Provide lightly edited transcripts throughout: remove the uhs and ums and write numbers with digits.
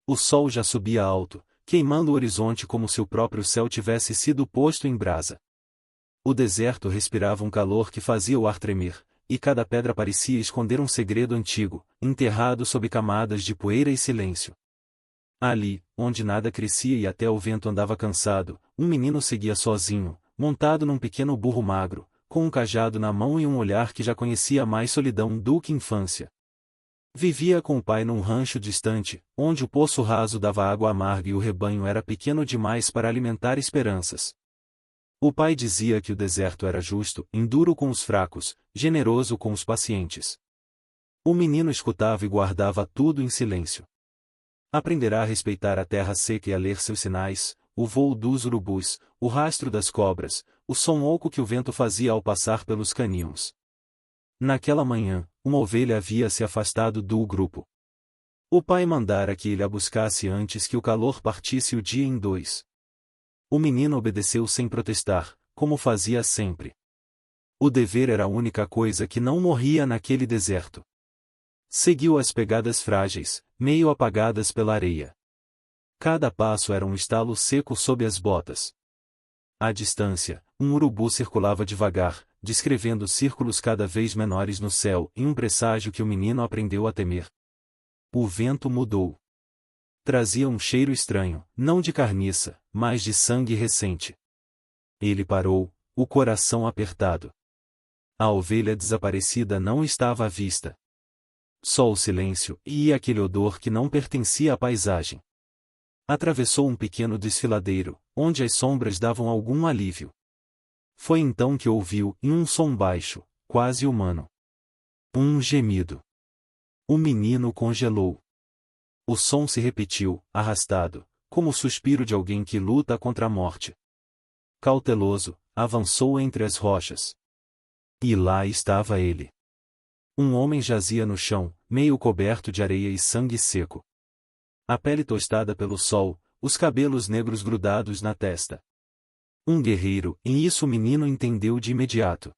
O sol já subia alto, queimando o horizonte como se o próprio céu tivesse sido posto em brasa. O deserto respirava um calor que fazia o ar tremer, e cada pedra parecia esconder um segredo antigo, enterrado sob camadas de poeira e silêncio. Ali, onde nada crescia e até o vento andava cansado, um menino seguia sozinho, montado num pequeno burro magro, com um cajado na mão e um olhar que já conhecia mais solidão do que infância. Vivia com o pai num rancho distante, onde o poço raso dava água amarga e o rebanho era pequeno demais para alimentar esperanças. O pai dizia que o deserto era justo, enduro com os fracos, generoso com os pacientes. O menino escutava e guardava tudo em silêncio. Aprenderá a respeitar a terra seca e a ler seus sinais, o vôo dos urubus, o rastro das cobras, o som oco que o vento fazia ao passar pelos caninos. Naquela manhã, uma ovelha havia se afastado do grupo. O pai mandara que ele a buscasse antes que o calor partisse o dia em dois. O menino obedeceu sem protestar, como fazia sempre. O dever era a única coisa que não morria naquele deserto. Seguiu as pegadas frágeis, meio apagadas pela areia. Cada passo era um estalo seco sob as botas. À distância, um urubu circulava devagar, descrevendo círculos cada vez menores no céu, em um presságio que o menino aprendeu a temer. O vento mudou. Trazia um cheiro estranho, não de carniça, mas de sangue recente. Ele parou, o coração apertado. A ovelha desaparecida não estava à vista. Só o silêncio e aquele odor que não pertencia à paisagem. Atravessou um pequeno desfiladeiro, onde as sombras davam algum alívio. Foi então que ouviu, em um som baixo, quase humano, um gemido. O menino congelou. O som se repetiu, arrastado, como o suspiro de alguém que luta contra a morte. Cauteloso, avançou entre as rochas. E lá estava ele. Um homem jazia no chão, meio coberto de areia e sangue seco. A pele tostada pelo sol, os cabelos negros grudados na testa. Um guerreiro, e isso o menino entendeu de imediato.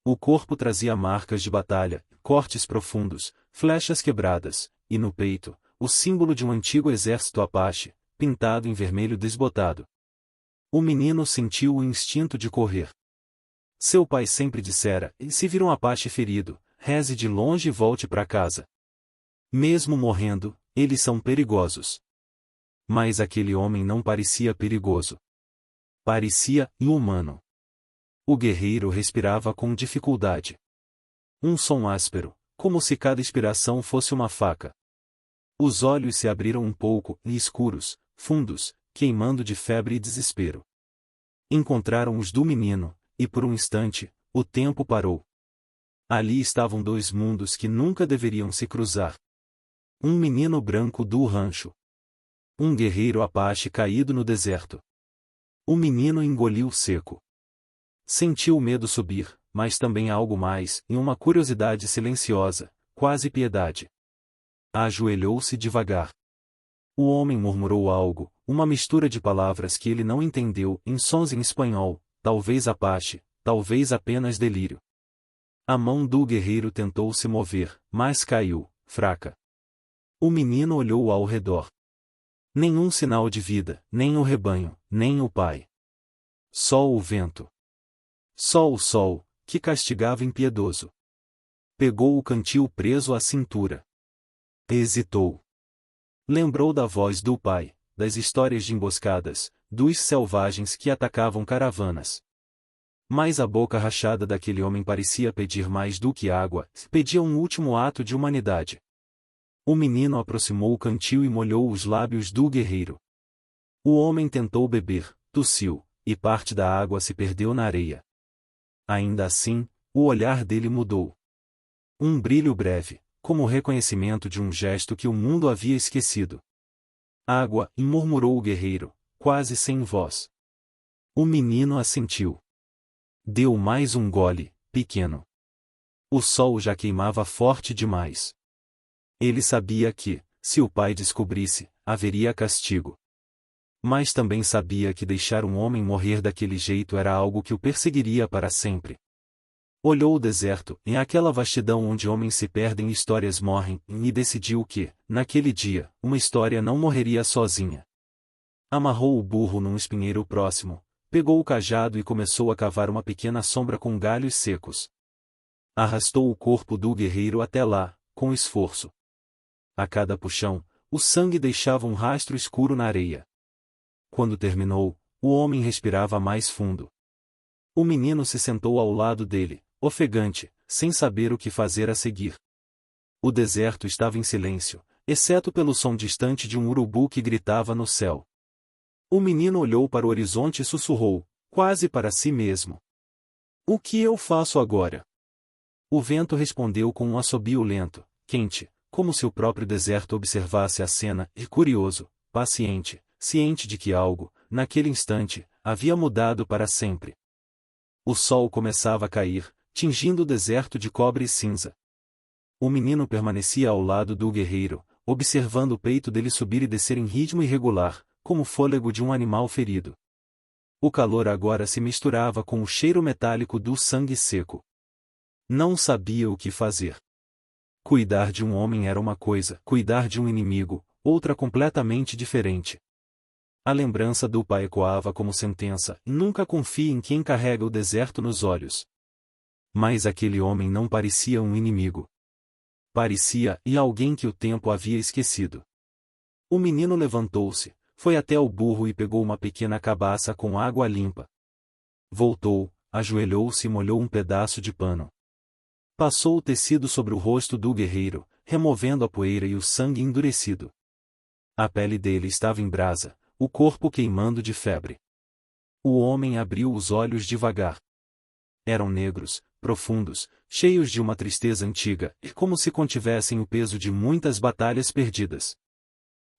O corpo trazia marcas de batalha, cortes profundos, flechas quebradas, e no peito, o símbolo de um antigo exército apache, pintado em vermelho desbotado. O menino sentiu o instinto de correr. Seu pai sempre dissera, se vir um apache ferido, reze de longe e volte para casa. Mesmo morrendo, eles são perigosos. Mas aquele homem não parecia perigoso. Parecia inumano. O guerreiro respirava com dificuldade. Um som áspero, como se cada expiração fosse uma faca. Os olhos se abriram um pouco, e escuros, fundos, queimando de febre e desespero. Encontraram os do menino, e por um instante, o tempo parou. Ali estavam dois mundos que nunca deveriam se cruzar. Um menino branco do rancho. Um guerreiro apache caído no deserto. O menino engoliu seco. Sentiu o medo subir, mas também algo mais, e uma curiosidade silenciosa, quase piedade. Ajoelhou-se devagar. O homem murmurou algo, uma mistura de palavras que ele não entendeu, em sons em espanhol, talvez apache, talvez apenas delírio. A mão do guerreiro tentou se mover, mas caiu, fraca. O menino olhou ao redor. Nenhum sinal de vida, nem o rebanho, nem o pai. Só o vento. Só o sol, que castigava impiedoso. Pegou o cantil preso à cintura. Hesitou. Lembrou da voz do pai, das histórias de emboscadas, dos selvagens que atacavam caravanas. Mas a boca rachada daquele homem parecia pedir mais do que água, pedia um último ato de humanidade. O menino aproximou o cantil e molhou os lábios do guerreiro. O homem tentou beber, tossiu, e parte da água se perdeu na areia. Ainda assim, o olhar dele mudou. Um brilho breve, como o reconhecimento de um gesto que o mundo havia esquecido. Água, murmurou o guerreiro, quase sem voz. O menino assentiu. Deu mais um gole, pequeno. O sol já queimava forte demais. Ele sabia que, se o pai descobrisse, haveria castigo. Mas também sabia que deixar um homem morrer daquele jeito era algo que o perseguiria para sempre. Olhou o deserto, em aquela vastidão onde homens se perdem e histórias morrem, e decidiu que, naquele dia, uma história não morreria sozinha. Amarrou o burro num espinheiro próximo, pegou o cajado e começou a cavar uma pequena sombra com galhos secos. Arrastou o corpo do guerreiro até lá, com esforço. A cada puxão, o sangue deixava um rastro escuro na areia. Quando terminou, o homem respirava mais fundo. O menino se sentou ao lado dele, ofegante, sem saber o que fazer a seguir. O deserto estava em silêncio, exceto pelo som distante de um urubu que gritava no céu. O menino olhou para o horizonte e sussurrou, quase para si mesmo: "O que eu faço agora?" O vento respondeu com um assobio lento, quente, como se o próprio deserto observasse a cena, e curioso, paciente, ciente de que algo, naquele instante, havia mudado para sempre. O sol começava a cair, tingindo o deserto de cobre e cinza. O menino permanecia ao lado do guerreiro, observando o peito dele subir e descer em ritmo irregular, como o fôlego de um animal ferido. O calor agora se misturava com o cheiro metálico do sangue seco. Não sabia o que fazer. Cuidar de um homem era uma coisa, cuidar de um inimigo, outra completamente diferente. A lembrança do pai ecoava como sentença: nunca confie em quem carrega o deserto nos olhos. Mas aquele homem não parecia um inimigo. Parecia alguém que o tempo havia esquecido. O menino levantou-se, foi até o burro e pegou uma pequena cabaça com água limpa. Voltou, ajoelhou-se e molhou um pedaço de pano. Passou o tecido sobre o rosto do guerreiro, removendo a poeira e o sangue endurecido. A pele dele estava em brasa, o corpo queimando de febre. O homem abriu os olhos devagar. Eram negros, profundos, cheios de uma tristeza antiga, e como se contivessem o peso de muitas batalhas perdidas.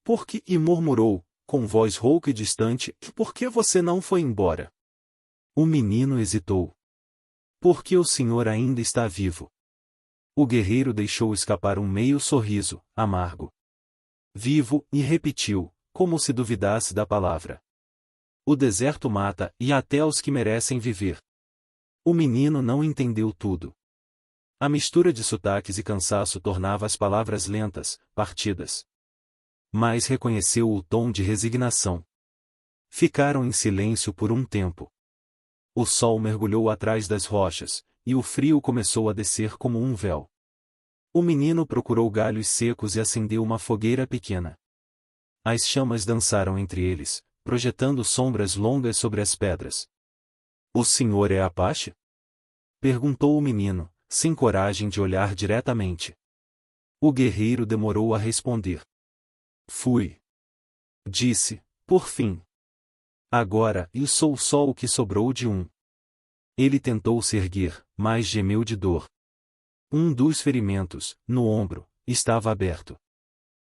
"Por que?" e murmurou, com voz rouca e distante, "por que você não foi embora?" O menino hesitou. "Porque o senhor ainda está vivo." O guerreiro deixou escapar um meio sorriso, amargo. "Vivo", e repetiu, como se duvidasse da palavra. "O deserto mata, e até os que merecem viver." O menino não entendeu tudo. A mistura de sotaques e cansaço tornava as palavras lentas, partidas. Mas reconheceu o tom de resignação. Ficaram em silêncio por um tempo. O sol mergulhou atrás das rochas, e o frio começou a descer como um véu. O menino procurou galhos secos e acendeu uma fogueira pequena. As chamas dançaram entre eles, projetando sombras longas sobre as pedras. "O senhor é Apache?" perguntou o menino, sem coragem de olhar diretamente. O guerreiro demorou a responder. "Fui", disse, por fim. "Agora, eu sou só o que sobrou de um." Ele tentou se erguer, mas gemeu de dor. Um dos ferimentos, no ombro, estava aberto.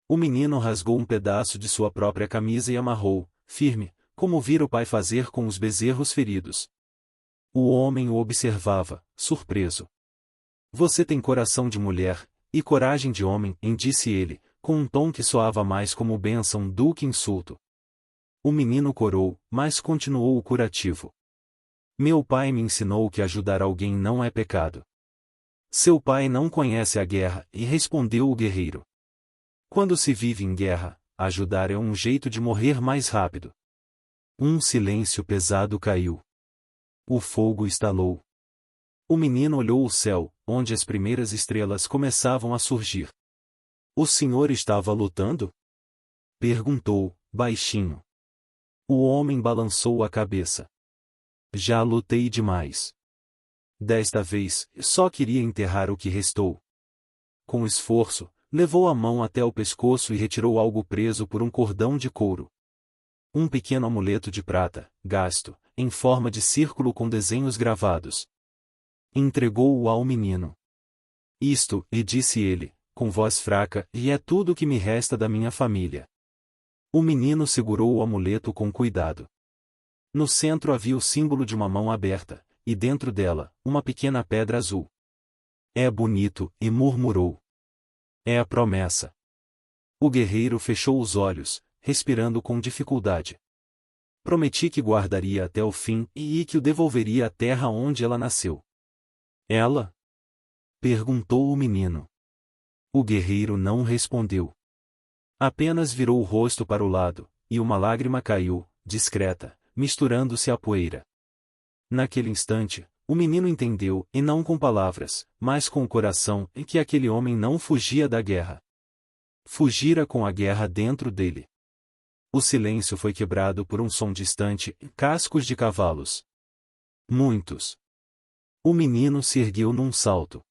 O menino rasgou um pedaço de sua própria camisa e amarrou, firme, como vira o pai fazer com os bezerros feridos. O homem o observava, surpreso. "Você tem coração de mulher, e coragem de homem", disse ele, com um tom que soava mais como bênção do que insulto. O menino corou, mas continuou o curativo. "Meu pai me ensinou que ajudar alguém não é pecado." "Seu pai não conhece a guerra", e respondeu o guerreiro. "Quando se vive em guerra, ajudar é um jeito de morrer mais rápido." Um silêncio pesado caiu. O fogo estalou. O menino olhou o céu, onde as primeiras estrelas começavam a surgir. "O senhor estava lutando?" perguntou, baixinho. O homem balançou a cabeça. "Já lutei demais. Desta vez, só queria enterrar o que restou." Com esforço, levou a mão até o pescoço e retirou algo preso por um cordão de couro. Um pequeno amuleto de prata, gasto, em forma de círculo com desenhos gravados. Entregou-o ao menino. "Isto", e disse ele, com voz fraca, "e é tudo o que me resta da minha família." O menino segurou o amuleto com cuidado. No centro havia o símbolo de uma mão aberta, e dentro dela, uma pequena pedra azul. "É bonito", e murmurou. "É a promessa." O guerreiro fechou os olhos, respirando com dificuldade. "Prometi que guardaria até o fim e que o devolveria à terra onde ela nasceu." Ela? Perguntou o menino. O guerreiro não respondeu. Apenas virou o rosto para o lado, e uma lágrima caiu, discreta, misturando-se à poeira. Naquele instante, o menino entendeu, e não com palavras, mas com o coração, que aquele homem não fugia da guerra. Fugira com a guerra dentro dele. O silêncio foi quebrado por um som distante, cascos de cavalos. Muitos. O menino se ergueu num salto.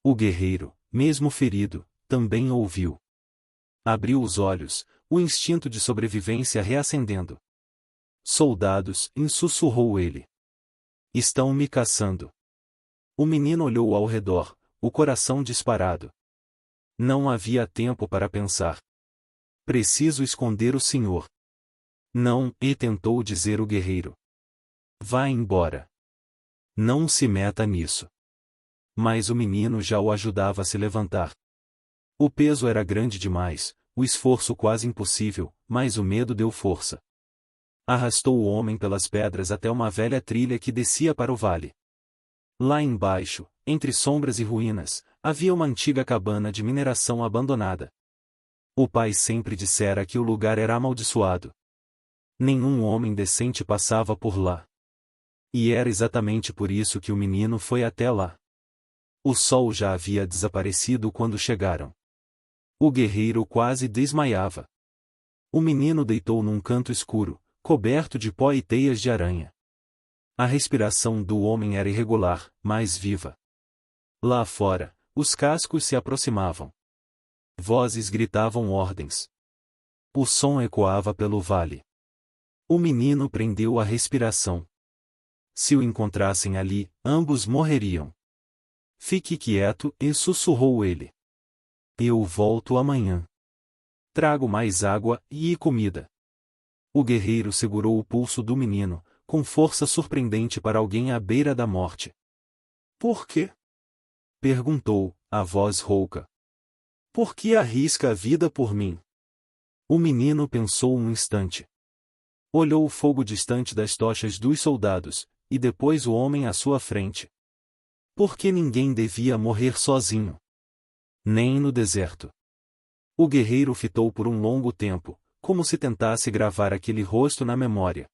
O guerreiro, mesmo ferido, também ouviu. Abriu os olhos, o instinto de sobrevivência reacendendo. Soldados, sussurrou ele. Estão me caçando. O menino olhou ao redor, o coração disparado. Não havia tempo para pensar. Preciso esconder o senhor. Não, e tentou dizer o guerreiro. Vá embora. Não se meta nisso. Mas o menino já o ajudava a se levantar. O peso era grande demais, o esforço quase impossível, mas o medo deu força. Arrastou o homem pelas pedras até uma velha trilha que descia para o vale. Lá embaixo, entre sombras e ruínas, havia uma antiga cabana de mineração abandonada. O pai sempre dissera que o lugar era amaldiçoado. Nenhum homem decente passava por lá. E era exatamente por isso que o menino foi até lá. O sol já havia desaparecido quando chegaram. O guerreiro quase desmaiava. O menino deitou num canto escuro, coberto de pó e teias de aranha. A respiração do homem era irregular, mas viva. Lá fora, os cascos se aproximavam. Vozes gritavam ordens. O som ecoava pelo vale. O menino prendeu a respiração. Se o encontrassem ali, ambos morreriam. Fique quieto, e sussurrou ele. Eu volto amanhã. Trago mais água e comida. O guerreiro segurou o pulso do menino, com força surpreendente para alguém à beira da morte. Por quê? Perguntou, a voz rouca. Por que arrisca a vida por mim? O menino pensou um instante. Olhou o fogo distante das tochas dos soldados, e depois o homem à sua frente. Por que ninguém devia morrer sozinho? Nem no deserto. O guerreiro fitou por um longo tempo, como se tentasse gravar aquele rosto na memória.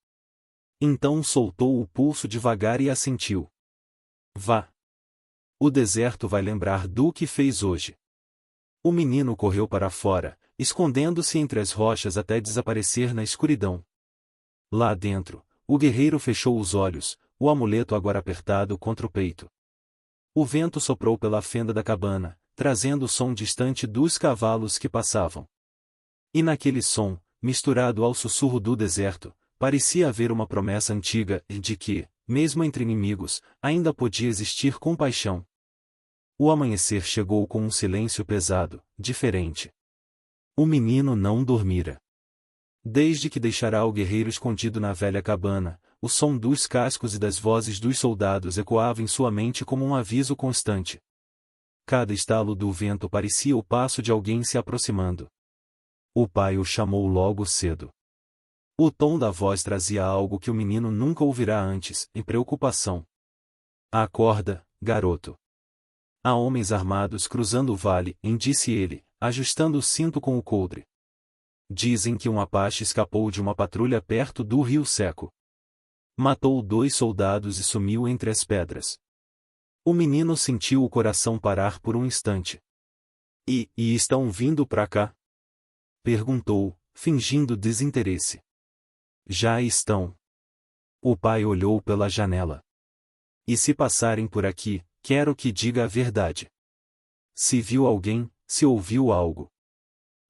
Então soltou o pulso devagar e assentiu. Vá. O deserto vai lembrar do que fez hoje. O menino correu para fora, escondendo-se entre as rochas até desaparecer na escuridão. Lá dentro, o guerreiro fechou os olhos, o amuleto agora apertado contra o peito. O vento soprou pela fenda da cabana, trazendo o som distante dos cavalos que passavam. E naquele som, misturado ao sussurro do deserto, parecia haver uma promessa antiga de que, mesmo entre inimigos, ainda podia existir compaixão. O amanhecer chegou com um silêncio pesado, diferente. O menino não dormira. Desde que deixara o guerreiro escondido na velha cabana, o som dos cascos e das vozes dos soldados ecoava em sua mente como um aviso constante. Cada estalo do vento parecia o passo de alguém se aproximando. O pai o chamou logo cedo. O tom da voz trazia algo que o menino nunca ouvirá antes, em preocupação. Acorda, garoto. Há homens armados cruzando o vale, disse ele, ajustando o cinto com o coldre. Dizem que um apache escapou de uma patrulha perto do rio seco. Matou 2 soldados e sumiu entre as pedras. O menino sentiu o coração parar por um instante. E estão vindo pra cá? Perguntou, fingindo desinteresse. Já estão. O pai olhou pela janela. E se passarem por aqui, quero que diga a verdade. Se viu alguém, se ouviu algo.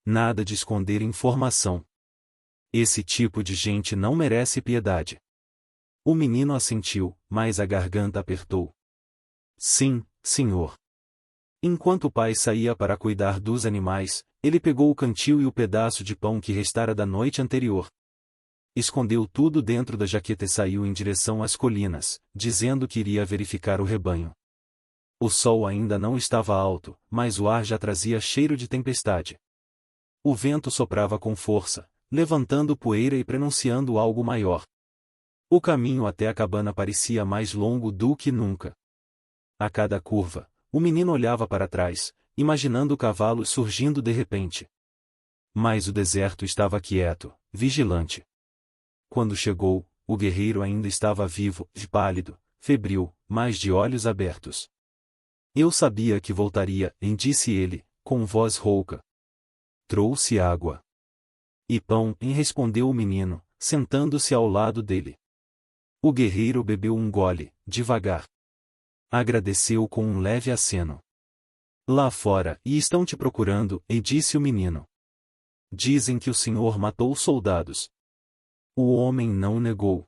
Nada de esconder informação. Esse tipo de gente não merece piedade. O menino assentiu, mas a garganta apertou. Sim, senhor. Enquanto o pai saía para cuidar dos animais, ele pegou o cantil e o pedaço de pão que restara da noite anterior. Escondeu tudo dentro da jaqueta e saiu em direção às colinas, dizendo que iria verificar o rebanho. O sol ainda não estava alto, mas o ar já trazia cheiro de tempestade. O vento soprava com força, levantando poeira e prenunciando algo maior. O caminho até a cabana parecia mais longo do que nunca. A cada curva, o menino olhava para trás, imaginando cavalos surgindo de repente. Mas o deserto estava quieto, vigilante. Quando chegou, o guerreiro ainda estava vivo, pálido, febril, mas de olhos abertos. Eu sabia que voltaria, disse ele, com voz rouca. Trouxe água. E pão, respondeu o menino, sentando-se ao lado dele. O guerreiro bebeu um gole, devagar. Agradeceu com um leve aceno. Lá fora, e estão te procurando, disse o menino. Dizem que o senhor matou soldados. O homem não negou.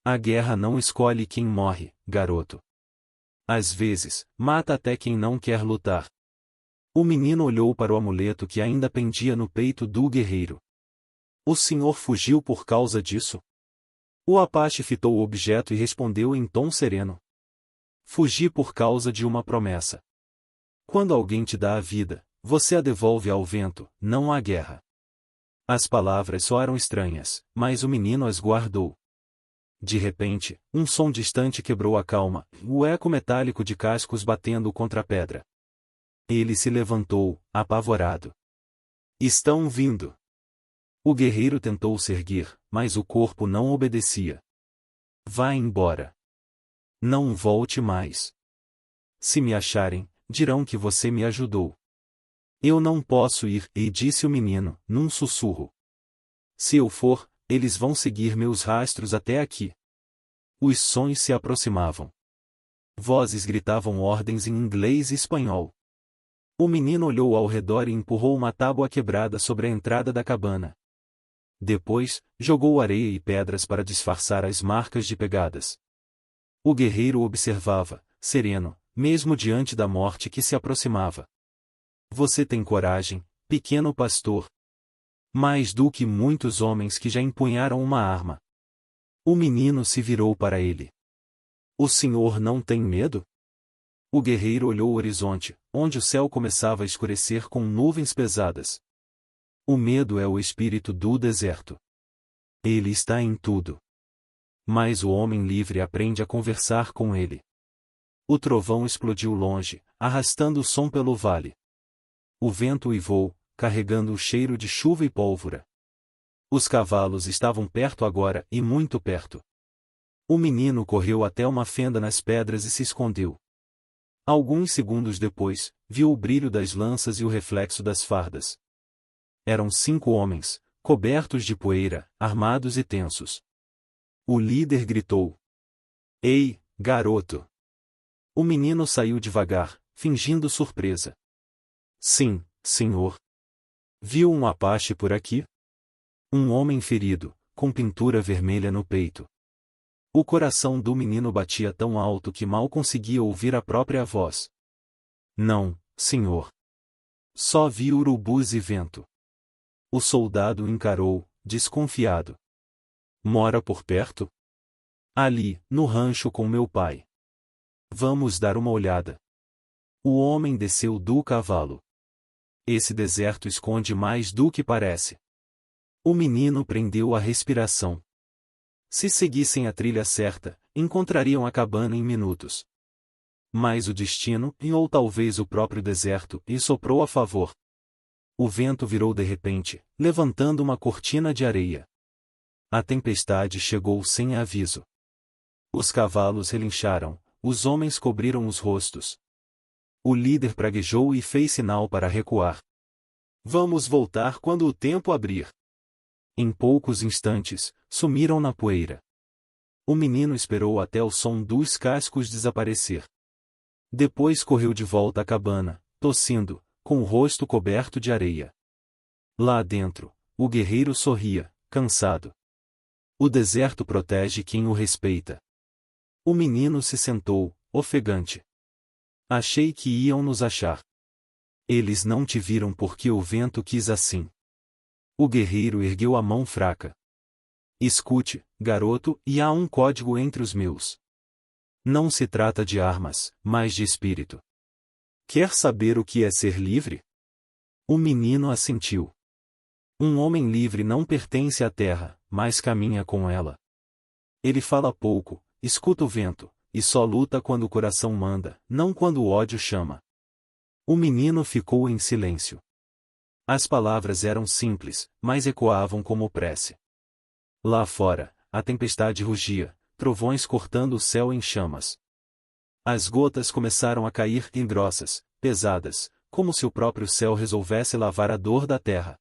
A guerra não escolhe quem morre, garoto. Às vezes, mata até quem não quer lutar. O menino olhou para o amuleto que ainda pendia no peito do guerreiro. O senhor fugiu por causa disso? O Apache fitou o objeto e respondeu em tom sereno. Fugi por causa de uma promessa. Quando alguém te dá a vida, você a devolve ao vento, não à guerra. As palavras soaram estranhas, mas o menino as guardou. De repente, um som distante quebrou a calma, o eco metálico de cascos batendo contra a pedra. Ele se levantou, apavorado. Estão vindo! O guerreiro tentou se erguer, mas o corpo não obedecia. Vá embora. Não volte mais. Se me acharem, dirão que você me ajudou. Eu não posso ir, disse o menino, num sussurro. Se eu for, eles vão seguir meus rastros até aqui. Os sons se aproximavam. Vozes gritavam ordens em inglês e espanhol. O menino olhou ao redor e empurrou uma tábua quebrada sobre a entrada da cabana. Depois, jogou areia e pedras para disfarçar as marcas de pegadas. O guerreiro observava, sereno, mesmo diante da morte que se aproximava. Você tem coragem, pequeno pastor. Mais do que muitos homens que já empunharam uma arma. O menino se virou para ele. O senhor não tem medo? O guerreiro olhou o horizonte, onde o céu começava a escurecer com nuvens pesadas. O medo é o espírito do deserto. Ele está em tudo. Mas o homem livre aprende a conversar com ele. O trovão explodiu longe, arrastando o som pelo vale. O vento uivou, carregando o cheiro de chuva e pólvora. Os cavalos estavam perto agora, e muito perto. O menino correu até uma fenda nas pedras e se escondeu. Alguns segundos depois, viu o brilho das lanças e o reflexo das fardas. Eram 5 homens, cobertos de poeira, armados e tensos. O líder gritou. Ei, garoto! O menino saiu devagar, fingindo surpresa. Sim, senhor. Viu um Apache por aqui? Um homem ferido, com pintura vermelha no peito. O coração do menino batia tão alto que mal conseguia ouvir a própria voz. Não, senhor. Só vi urubus e vento. O soldado encarou, desconfiado. Mora por perto? Ali, no rancho com meu pai. Vamos dar uma olhada. O homem desceu do cavalo. Esse deserto esconde mais do que parece. O menino prendeu a respiração. Se seguissem a trilha certa, encontrariam a cabana em minutos. Mas o destino, ou talvez o próprio deserto, soprou a favor. O vento virou de repente, levantando uma cortina de areia. A tempestade chegou sem aviso. Os cavalos relincharam, os homens cobriram os rostos. O líder praguejou e fez sinal para recuar. Vamos voltar quando o tempo abrir. Em poucos instantes, sumiram na poeira. O menino esperou até o som dos cascos desaparecer. Depois correu de volta à cabana, tossindo, com o rosto coberto de areia. Lá dentro, o guerreiro sorria, cansado. O deserto protege quem o respeita. O menino se sentou, ofegante. Achei que iam nos achar. Eles não te viram porque o vento quis assim. O guerreiro ergueu a mão fraca. Escute, garoto, e há um código entre os meus. Não se trata de armas, mas de espírito. Quer saber o que é ser livre? O menino assentiu. Um homem livre não pertence à terra, mas caminha com ela. Ele fala pouco, escuta o vento, e só luta quando o coração manda, não quando o ódio chama. O menino ficou em silêncio. As palavras eram simples, mas ecoavam como prece. Lá fora, a tempestade rugia, trovões cortando o céu em chamas. As gotas começaram a cair em grossas, pesadas, como se o próprio céu resolvesse lavar a dor da terra.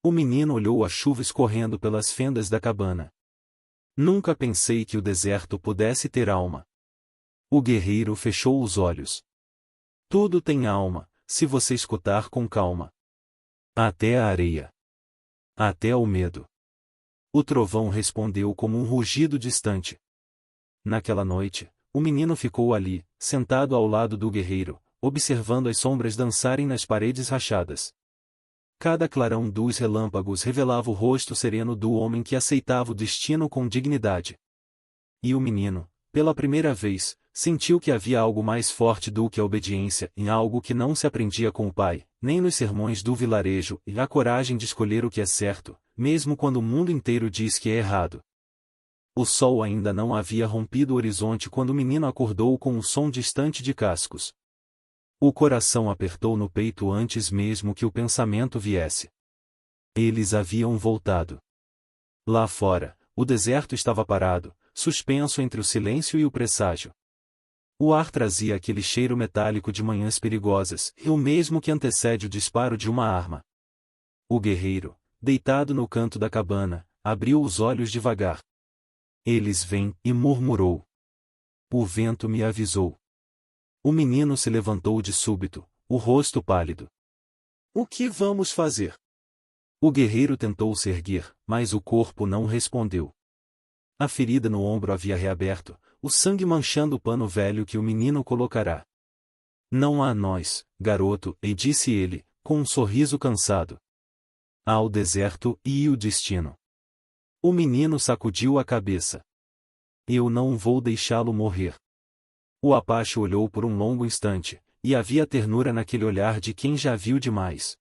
O menino olhou a chuva escorrendo pelas fendas da cabana. Nunca pensei que o deserto pudesse ter alma. O guerreiro fechou os olhos. Tudo tem alma, se você escutar com calma. Até a areia. Até o medo. O trovão respondeu como um rugido distante. Naquela noite, o menino ficou ali, sentado ao lado do guerreiro, observando as sombras dançarem nas paredes rachadas. Cada clarão dos relâmpagos revelava o rosto sereno do homem que aceitava o destino com dignidade. E o menino, pela primeira vez, sentiu que havia algo mais forte do que a obediência, em algo que não se aprendia com o pai, nem nos sermões do vilarejo, e a coragem de escolher o que é certo, mesmo quando o mundo inteiro diz que é errado. O sol ainda não havia rompido o horizonte quando o menino acordou com um som distante de cascos. O coração apertou no peito antes mesmo que o pensamento viesse. Eles haviam voltado. Lá fora, o deserto estava parado, suspenso entre o silêncio e o presságio. O ar trazia aquele cheiro metálico de manhãs perigosas, e o mesmo que antecede o disparo de uma arma. O guerreiro, deitado no canto da cabana, abriu os olhos devagar. Eles vêm, e murmurou. O vento me avisou. O menino se levantou de súbito, o rosto pálido. O que vamos fazer? O guerreiro tentou se erguer, mas o corpo não respondeu. A ferida no ombro havia reaberto, o sangue manchando o pano velho que o menino colocará. Não há nós, garoto, e disse ele, com um sorriso cansado. Há o deserto e o destino. O menino sacudiu a cabeça. Eu não vou deixá-lo morrer. O Apache olhou por um longo instante, e havia ternura naquele olhar de quem já viu demais.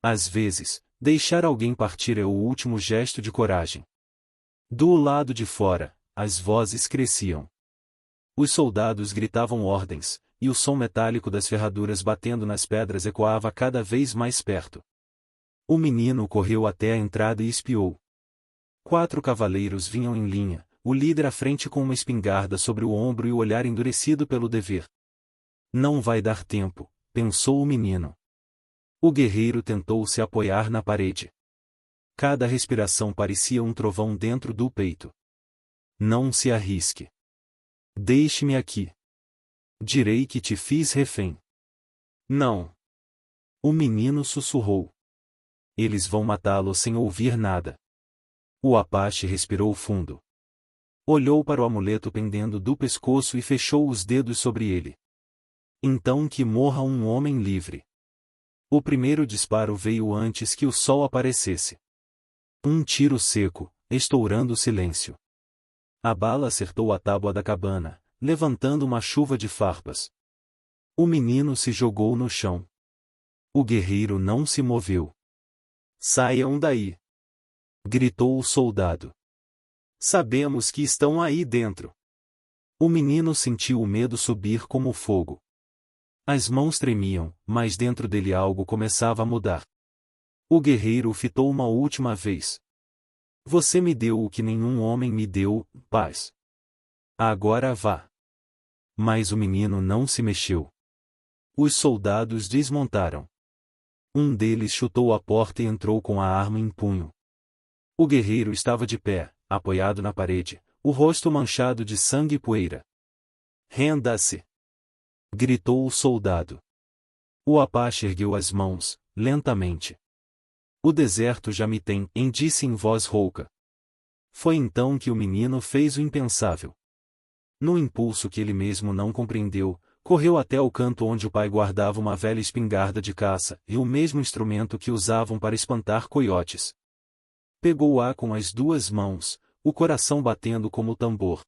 Às vezes, deixar alguém partir é o último gesto de coragem. Do lado de fora, as vozes cresciam. Os soldados gritavam ordens, e o som metálico das ferraduras batendo nas pedras ecoava cada vez mais perto. O menino correu até a entrada e espiou. 4 cavaleiros vinham em linha, o líder à frente com uma espingarda sobre o ombro e o olhar endurecido pelo dever. Não vai dar tempo, pensou o menino. O guerreiro tentou se apoiar na parede. Cada respiração parecia um trovão dentro do peito. Não se arrisque. Deixe-me aqui. Direi que te fiz refém. Não. O menino sussurrou. Eles vão matá-lo sem ouvir nada. O Apache respirou fundo. Olhou para o amuleto pendendo do pescoço e fechou os dedos sobre ele. Então que morra um homem livre. O primeiro disparo veio antes que o sol aparecesse. Um tiro seco, estourando o silêncio. A bala acertou a tábua da cabana, levantando uma chuva de farpas. O menino se jogou no chão. O guerreiro não se moveu. Saiam daí! Gritou o soldado. Sabemos que estão aí dentro. O menino sentiu o medo subir como fogo. As mãos tremiam, mas dentro dele algo começava a mudar. O guerreiro o fitou uma última vez. Você me deu o que nenhum homem me deu, paz. Agora vá. Mas o menino não se mexeu. Os soldados desmontaram. Um deles chutou a porta e entrou com a arma em punho. O guerreiro estava de pé, apoiado na parede, o rosto manchado de sangue e poeira. Renda-se! Gritou o soldado. O Apache ergueu as mãos, lentamente. O deserto já me tem, disse em voz rouca. Foi então que o menino fez o impensável. No impulso que ele mesmo não compreendeu, correu até o canto onde o pai guardava uma velha espingarda de caça e o mesmo instrumento que usavam para espantar coiotes. Pegou-a com as 2 mãos, o coração batendo como tambor.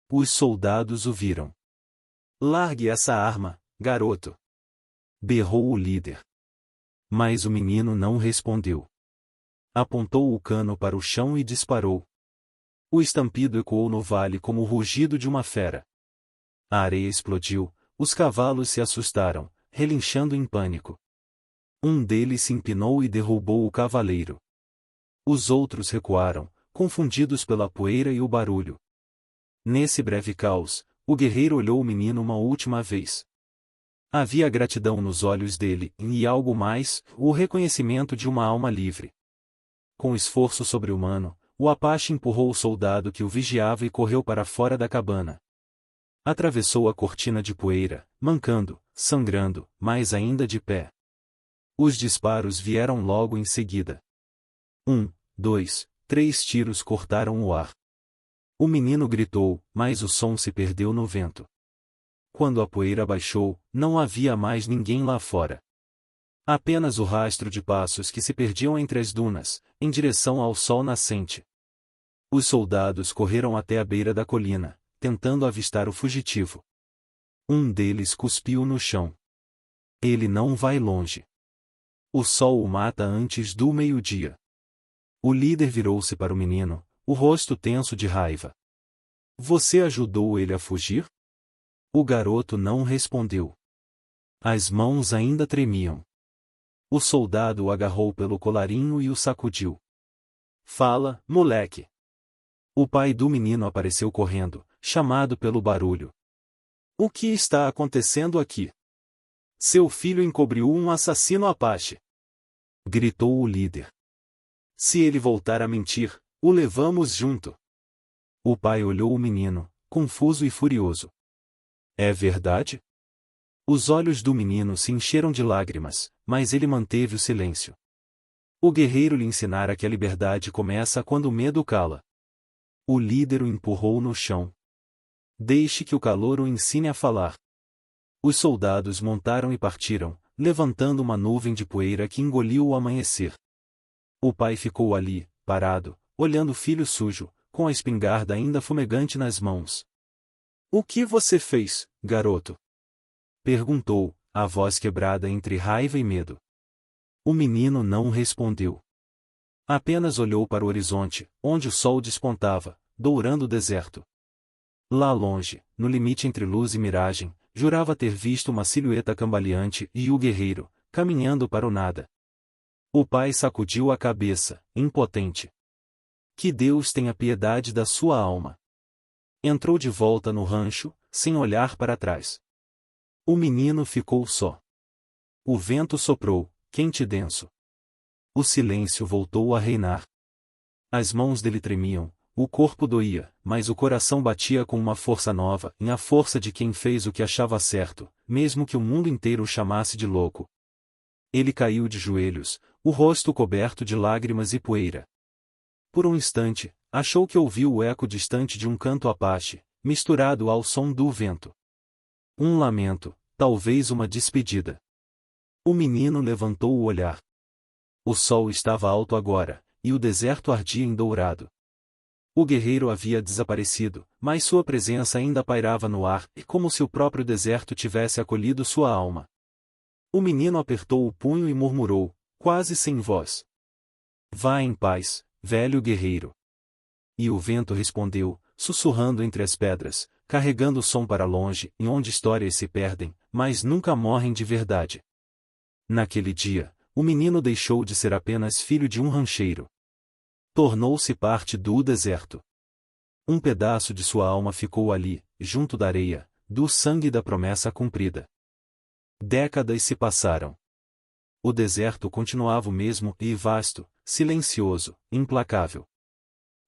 Os soldados o viram. Largue essa arma, garoto! Berrou o líder. Mas o menino não respondeu. Apontou o cano para o chão e disparou. O estampido ecoou no vale como o rugido de uma fera. A areia explodiu, os cavalos se assustaram, relinchando em pânico. Um deles se empinou e derrubou o cavaleiro. Os outros recuaram, confundidos pela poeira e o barulho. Nesse breve caos, o guerreiro olhou o menino uma última vez. Havia gratidão nos olhos dele, e algo mais, o reconhecimento de uma alma livre. Com esforço sobre-humano, o Apache empurrou o soldado que o vigiava e correu para fora da cabana. Atravessou a cortina de poeira, mancando, sangrando, mas ainda de pé. Os disparos vieram logo em seguida. 1, 2, 3 tiros cortaram o ar. O menino gritou, mas o som se perdeu no vento. Quando a poeira baixou, não havia mais ninguém lá fora. Apenas o rastro de passos que se perdiam entre as dunas, em direção ao sol nascente. Os soldados correram até a beira da colina, tentando avistar o fugitivo. Um deles cuspiu no chão. Ele não vai longe. O sol o mata antes do meio-dia. O líder virou-se para o menino, o rosto tenso de raiva. Você ajudou ele a fugir? O garoto não respondeu. As mãos ainda tremiam. O soldado o agarrou pelo colarinho e o sacudiu. Fala, moleque. O pai do menino apareceu correndo, chamado pelo barulho. O que está acontecendo aqui? Seu filho encobriu um assassino Apache. Gritou o líder. Se ele voltar a mentir, o levamos junto. O pai olhou o menino, confuso e furioso. É verdade? Os olhos do menino se encheram de lágrimas, mas ele manteve o silêncio. O guerreiro lhe ensinara que a liberdade começa quando o medo cala. O líder o empurrou no chão. Deixe que o calor o ensine a falar. Os soldados montaram e partiram, levantando uma nuvem de poeira que engoliu o amanhecer. O pai ficou ali, parado, olhando o filho sujo, com a espingarda ainda fumegante nas mãos. O que você fez, garoto? Perguntou, a voz quebrada entre raiva e medo. O menino não respondeu. Apenas olhou para o horizonte, onde o sol despontava, dourando o deserto. Lá longe, no limite entre luz e miragem, jurava ter visto uma silhueta cambaleante e o guerreiro, caminhando para o nada. O pai sacudiu a cabeça, impotente. Que Deus tenha piedade da sua alma. Entrou de volta no rancho, sem olhar para trás. O menino ficou só. O vento soprou, quente e denso. O silêncio voltou a reinar. As mãos dele tremiam, o corpo doía, mas o coração batia com uma força nova, a força de quem fez o que achava certo, mesmo que o mundo inteiro o chamasse de louco. Ele caiu de joelhos, o rosto coberto de lágrimas e poeira. Por um instante, achou que ouviu o eco distante de um canto Apache, misturado ao som do vento. Um lamento, talvez uma despedida. O menino levantou o olhar. O sol estava alto agora, e o deserto ardia em dourado. O guerreiro havia desaparecido, mas sua presença ainda pairava no ar, e como se o próprio deserto tivesse acolhido sua alma. O menino apertou o punho e murmurou, quase sem voz. Vá em paz, velho guerreiro. E o vento respondeu, sussurrando entre as pedras, carregando o som para longe, em onde histórias se perdem, mas nunca morrem de verdade. Naquele dia, o menino deixou de ser apenas filho de um rancheiro. Tornou-se parte do deserto. Um pedaço de sua alma ficou ali, junto da areia, do sangue da promessa cumprida. Décadas se passaram. O deserto continuava o mesmo e vasto, silencioso, implacável.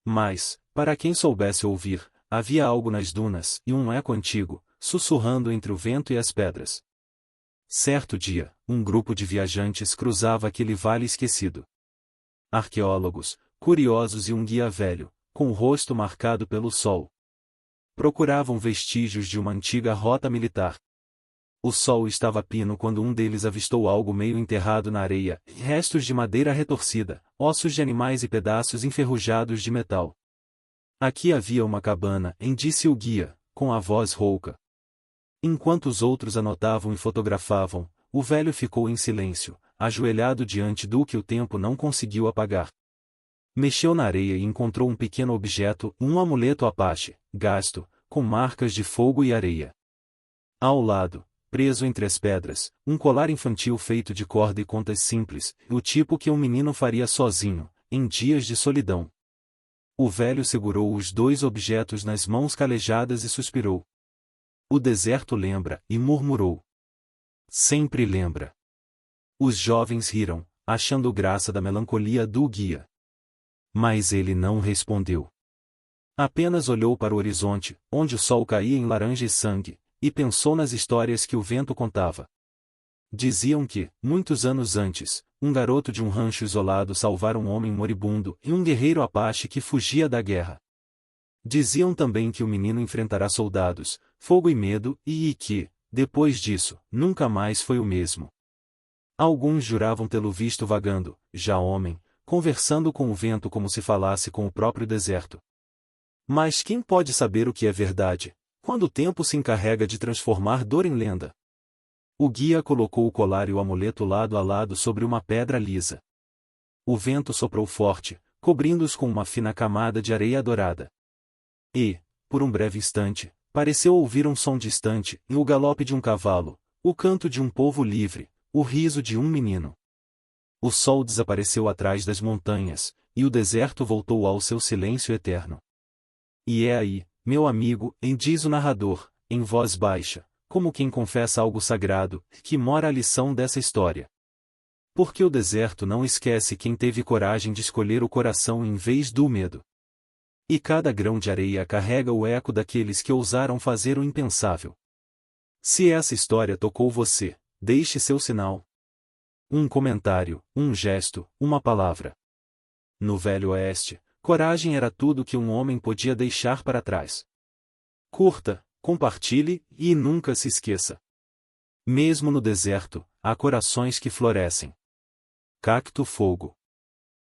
Mas, para quem soubesse ouvir, havia algo nas dunas e um eco antigo, sussurrando entre o vento e as pedras. Certo dia, um grupo de viajantes cruzava aquele vale esquecido. Arqueólogos, curiosos e um guia velho, com o rosto marcado pelo sol. Procuravam vestígios de uma antiga rota militar. O sol estava pino quando um deles avistou algo meio enterrado na areia, restos de madeira retorcida, ossos de animais e pedaços enferrujados de metal. Aqui havia uma cabana, disse o guia, com a voz rouca. Enquanto os outros anotavam e fotografavam, o velho ficou em silêncio, ajoelhado diante do que o tempo não conseguiu apagar. Mexeu na areia e encontrou um pequeno objeto, um amuleto Apache, gasto, com marcas de fogo e areia. Ao lado, preso entre as pedras, um colar infantil feito de corda e contas simples, o tipo que um menino faria sozinho, em dias de solidão. O velho segurou os dois objetos nas mãos calejadas e suspirou. O deserto lembra, e murmurou. Sempre lembra. Os jovens riram, achando graça da melancolia do guia. Mas ele não respondeu. Apenas olhou para o horizonte, onde o sol caía em laranja e sangue, e pensou nas histórias que o vento contava. Diziam que, muitos anos antes, um garoto de um rancho isolado salvara um homem moribundo e um guerreiro Apache que fugia da guerra. Diziam também que o menino enfrentará soldados, fogo e medo e que, depois disso, nunca mais foi o mesmo. Alguns juravam tê-lo visto vagando, já homem, conversando com o vento como se falasse com o próprio deserto. Mas quem pode saber o que é verdade, quando o tempo se encarrega de transformar dor em lenda? O guia colocou o colar e o amuleto lado a lado sobre uma pedra lisa. O vento soprou forte, cobrindo-os com uma fina camada de areia dourada. E, por um breve instante, pareceu ouvir um som distante, o galope de um cavalo, o canto de um povo livre, o riso de um menino. O sol desapareceu atrás das montanhas, e o deserto voltou ao seu silêncio eterno. E é aí, meu amigo, diz o narrador, em voz baixa, como quem confessa algo sagrado, que mora a lição dessa história. Porque o deserto não esquece quem teve coragem de escolher o coração em vez do medo. E cada grão de areia carrega o eco daqueles que ousaram fazer o impensável. Se essa história tocou você, deixe seu sinal. Um comentário, um gesto, uma palavra. No Velho Oeste, coragem era tudo que um homem podia deixar para trás. Curta, compartilhe, e nunca se esqueça. Mesmo no deserto, há corações que florescem. Cacto Fogo.